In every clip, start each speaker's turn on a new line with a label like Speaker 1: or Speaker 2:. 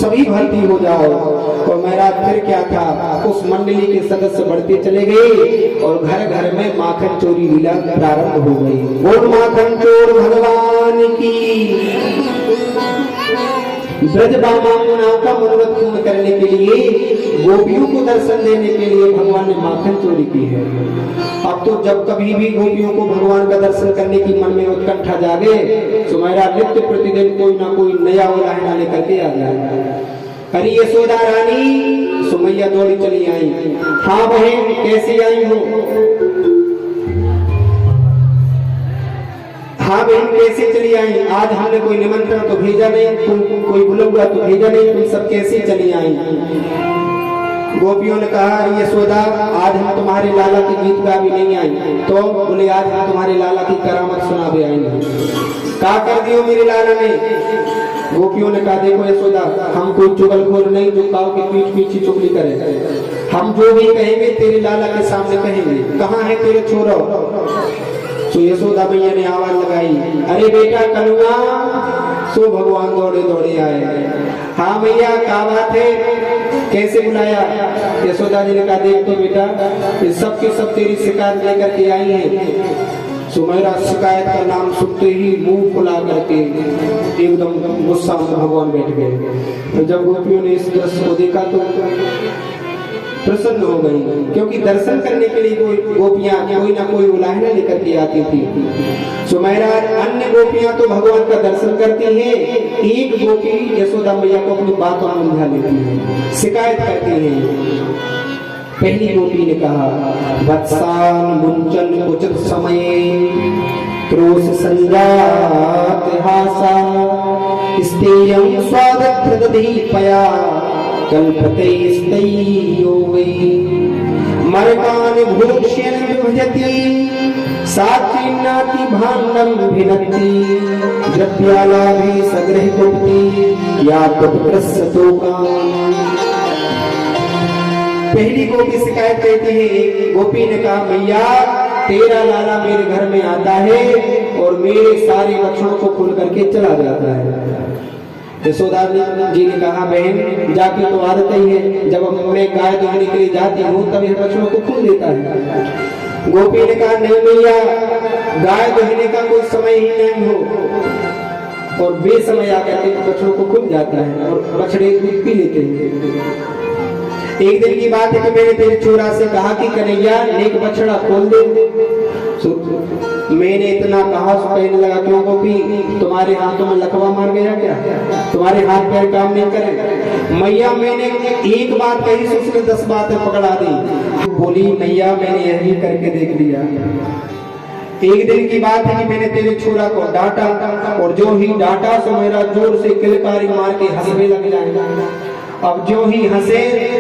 Speaker 1: सभी भर्ती हो जाओ। और महाराज फिर क्या था, उस मंडली के सदस्य बढ़ते चले गए और घर घर में माखन चोरी लीला प्रारंभ हो गई। बोल माखन चोर भगवान की। ब्रजबामा का मनोरथ पूर्ण करने के लिए, गोपियों को दर्शन देने के लिए भगवान ने माखन चोरी की है। अब तो जब कभी भी गोपियों को भगवान का दर्शन करने की मन में उत्कंठा जागे तो मेरा नित्य प्रतिदिन कोई ना कोई नया उलाहना लेकर के आ जाए। अरे यशोदा रानी, सुमैया दौड़ी चली आई। हाँ बहन, कैसी आई हो? हाँ बहन, कैसे चली आई? आज हमने कोई निमंत्रण तो भेजा नहीं, तुम कोई बुलाया तो भेजा नहीं, तुम सब कैसे चली आई? गोपियों ने कहा, यशोदा आज हम तुम्हारे लाला के गीत गा भी नहीं आई। तो बोले, आज हम तुम्हारे लाला की करामत सुना भी आई। क्या कर दियो मेरे लाला ने? गोपियों ने कहा, देखो यशोदा, हम कोई चुगलखोर नहीं जो काऊ के पीठ पीछे चुगली करे। हम जो भी कहेंगे तेरे लाला के सामने कहेंगे। कहाँ है तेरे छोरो? तो यशोदा मैया ने आवाज लगाई, अरे बेटा कनुआ। सो भगवान दौड़े दौड़े आए। हाँ मैया, क्या बात है, कैसे बुलाया? यशोदा जी ने कहा, देख तो बेटा, ये सब के सब तेरी शिकायत लेकर के आई हैं। सुमेरा शिकायत का नाम सुनते ही मुंह फुला करके एकदम गुस्सा में भगवान बैठ गए। तो जब गोपियों ने इस दृश्य को देखा तो प्रसन्न हो गई, क्योंकि दर्शन करने के लिए कोई गोपियां कोई ना कोई उलाहना लेकर के आती थी। सुमेरा अन्य गोपियां तो भगवान का दर्शन करती हैं, एक गोपी यशोदा मैया को अपनी बातों में उलझा लेती है, शिकायत करती है। पहली गोपी ने कहा, वत्सान मुंचन उचित समय क्रोश संजात हासा स्तेयं स्वागत प्रदीपया कल्पते स्तयो वे मरकान भूक्ष्यन विभजति साची नाति भाण्डं भिनत्ति द्रव्यालाभे सगृह कुप्ति या कुप्रस्सतोकान्। पहली गोपी शिकायत कहती है, एक गोपी ने कहा, मैया तेरा लाला मेरे घर में आता है और मेरे सारे लक्षणों को खोल करके चला जाता है। यशोदा जी ने कहा, बहन जाकी तो आदत ही है, जब मैं गाय दुहने के लिए जाती हूँ तब यह लक्षणों को खोल देता है। गोपी ने कहा, नहीं मैया, गाय दुहने का कोई समय ही नहीं हो और बेसमय आकर के बछड़ों को खुल जाता है और बछड़े दूध पी लेते हैं। एक दिन की बात है कि मैंने तेरे चोरा से कहा कि कन्हैया एक बछड़ा खोल दे। मैंने इतना कहा तो कहने लगा, क्यों गोपी, तुम्हारे हाथों में लकवा मार गया क्या? तुम्हारे हाथ पैर काम नहीं करे? मैया मैंने एक बात कही तो उसने 10 बातें पकड़ा दी। बोली, मैया मैंने यही करके देख लिया। एक दिन की बात है कि मैंने तेरे छोरा को डांटा और जो ही डांटा तो मेरा जोर से किलकारी मार के हंसने लग जाएगा। अब जो ही हंसे,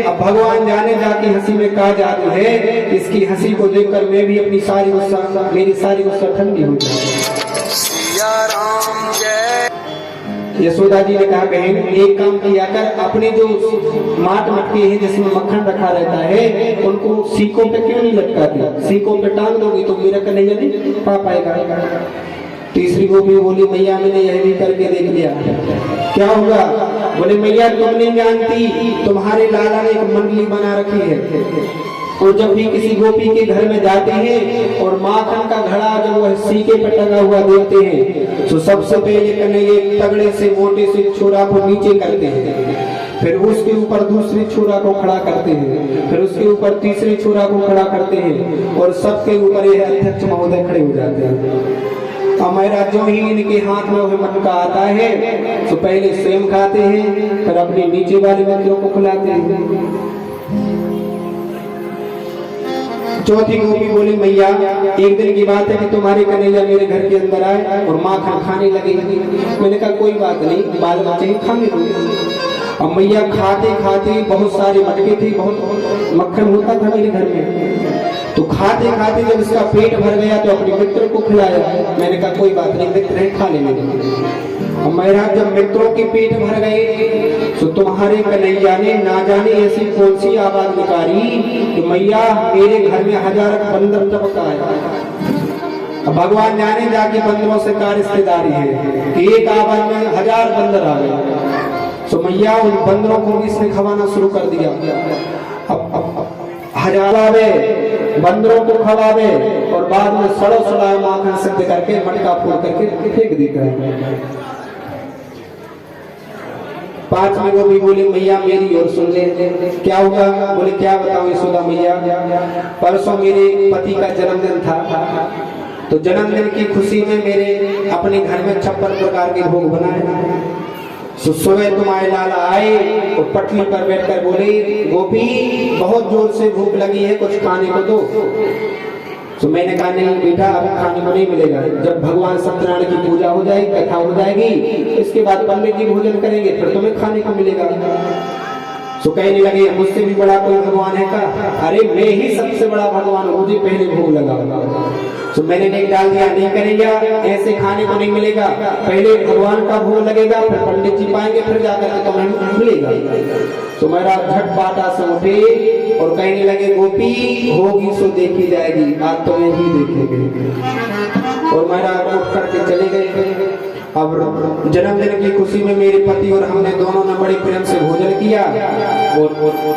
Speaker 1: अब भगवान जाने जाके हंसी में क्या जादू है, इसकी हंसी को देखकर मैं भी अपनी सारी गुस्सा मेरी सारी गुस्सा ठंडी हो जाए। यशोदा जी ने कहा, बहन एक काम किया कर, अपने जो माट मटके हैं जिसमें मक्खन रखा रहता है उनको सीकों पे क्यों नहीं लटकाती? सीकों पे टांग दोगी तो मेरा कन्हैया नहीं पा पाएगा। तीसरी गोपी बोली, मैया मैंने यह भी करके देख लिया। क्या होगा? बोले, मैया तुम नहीं जानती, तुम्हारे लाला ने एक मंडली बना रखी है और जब भी किसी गोपी के घर में जाते हैं और माखन का घड़ा जब वह सीके पे टंगा हुआ देखते हैं तो सबसे पहले कन्हैया तगड़े से मोटे से छोरा को नीचे करते हैं, फिर उसके ऊपर दूसरे छोरा को खड़ा करते हैं, फिर उसके ऊपर तीसरे छोरा को खड़ा करते हैं और सबके ऊपर यह अध्यक्ष महोदय खड़े हो जाते हैं। हमारा जो ही इनके हाथ में वह मटका आता है तो पहले स्वयं खाते हैं, फिर अपने नीचे वाले मित्रों को खिलाते हैं। चौथी गोपी बोली, मैया एक दिन की बात है कि तुम्हारे कन्हैया मेरे घर के अंदर आए और माखन खाने लगे। मैंने कहा कोई बात नहीं, बाल बच्चे ही खाने दो। अब मैया खाते खाते, बहुत सारे मटके थे, बहुत मक्खन होता था मेरे घर में, तो खाते खाते जब इसका पेट भर गया तो अपने मित्र को खिलाया। मैंने कहा कोई बात नहीं, मित्र है खा लेने दो। और मेरा जब मित्रों के पेट भर गए तो तुम्हारे कन्हैया ने ना जाने ऐसी कौन सी आवाज निकाली कि मैया मेरे घर में 1000 बंदर टपका है। अब भगवान जाने जाके बंदरों से क्या रिश्तेदारी है कि एक आवाज में 1000 बंदर आ गए। तो मैया उन बंदरों को भी इसने खवाना शुरू कर दिया। अब हजारावे बंदरों को खवावे और बाद में सड़ो सड़ाए माखन सिद्ध करके मटका फोड़ करके फेंक देता है। 5 में वो भी बोली मैया मेरी और सुन ले। क्या हुआ? बोले क्या बताऊं यशोदा मैया, परसों मेरे पति का जन्मदिन था, तो जन्मदिन की खुशी में मेरे अपने घर में 56 प्रकार के भोग बनाए। सुबह तुम्हारे लाला आए और पटली पर बैठकर बोले गोपी बहुत जोर से भूख लगी है, कुछ खाने को दो। तो मैंने कहा नहीं बेटा अभी खाने को नहीं मिलेगा, जब भगवान सत्यनारायण की पूजा हो जाएगी, कथा हो जाएगी, इसके बाद पंडित जी भोजन करेंगे, फिर तुम्हें खाने को मिलेगा। तो कहने लगे मुझसे भी बड़ा कोई भगवान है का? अरे मैं ही सबसे बड़ा भगवान हूँ, मुझे पहले भोग लगा। तो मैंने नहीं डाल दिया, नहीं करेंगे, ऐसे खाने को नहीं मिलेगा, पहले भगवान का भोग लगेगा, फिर पंडित जी पाएंगे, फिर जाकर के तुम्हें मिलेगा। तो मेरा झटपाटा से उठे और कहने लगे गोपी होगी सो देखी जाएगी, आज तो यही देखेंगे। और मेरा उठ करके चले गए। अब जन्मदिन की खुशी में मेरे पति और हमने दोनों ने बड़े प्रेम से भोजन किया और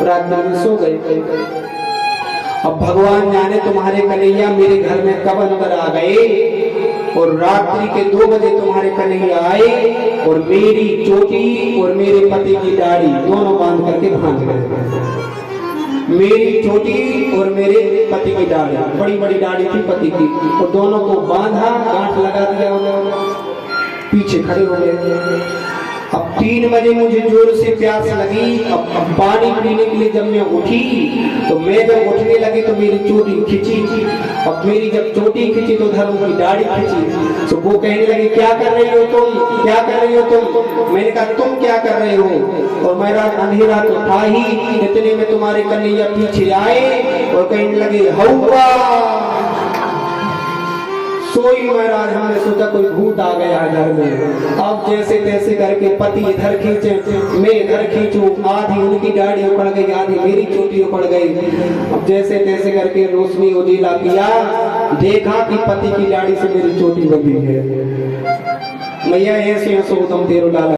Speaker 1: रात में सो गए। अब भगवान जाने तुम्हारे कन्हैया मेरे घर में कब अंदर आ गए और रात्रि के 2 बजे तुम्हारे कन्हैया आए और मेरी चोटी और मेरे पति की दाढ़ी दोनों बांध करके भांज गए। मेरी चोटी और मेरे पति की दाढ़ी, बड़ी बड़ी दाढ़ी थी पति की, और दोनों को बांधा, गांठ लगा दिया, पीछे खड़े हो गए। अब 3 बजे मुझे जोर से प्यास लगी। अब पानी पीने के लिए जब मैं उठी तो मैं जब उठने लगी तो मेरी चोटी खिंची। अब मेरी जब चोटी खिंची तो धर्म की दाढ़ी खिंची। तो वो कहने लगी क्या कर रही हो तुम, क्या कर रही हो तुम? मैंने कहा तुम क्या कर रहे हो? और मेरा अंधेरा तो था ही, इतने में तुम्हारे कन्हैया पीछे आए और कहने लगे हौवा। सोई महाराज हमने सोचा कोई भूत आ गया घर में। अब जैसे तैसे करके पति इधर खींचे, मैं इधर खींचूं, आधी उनकी दाढ़ी उखड़ गई, आधी मेरी चोटी उखड़ गई। अब जैसे तैसे करके रोशनी उजीला किया, देखा कि पति की दाढ़ी से मेरी चोटी बंधी है। मैया ऐसे सो तुम तेरो लाला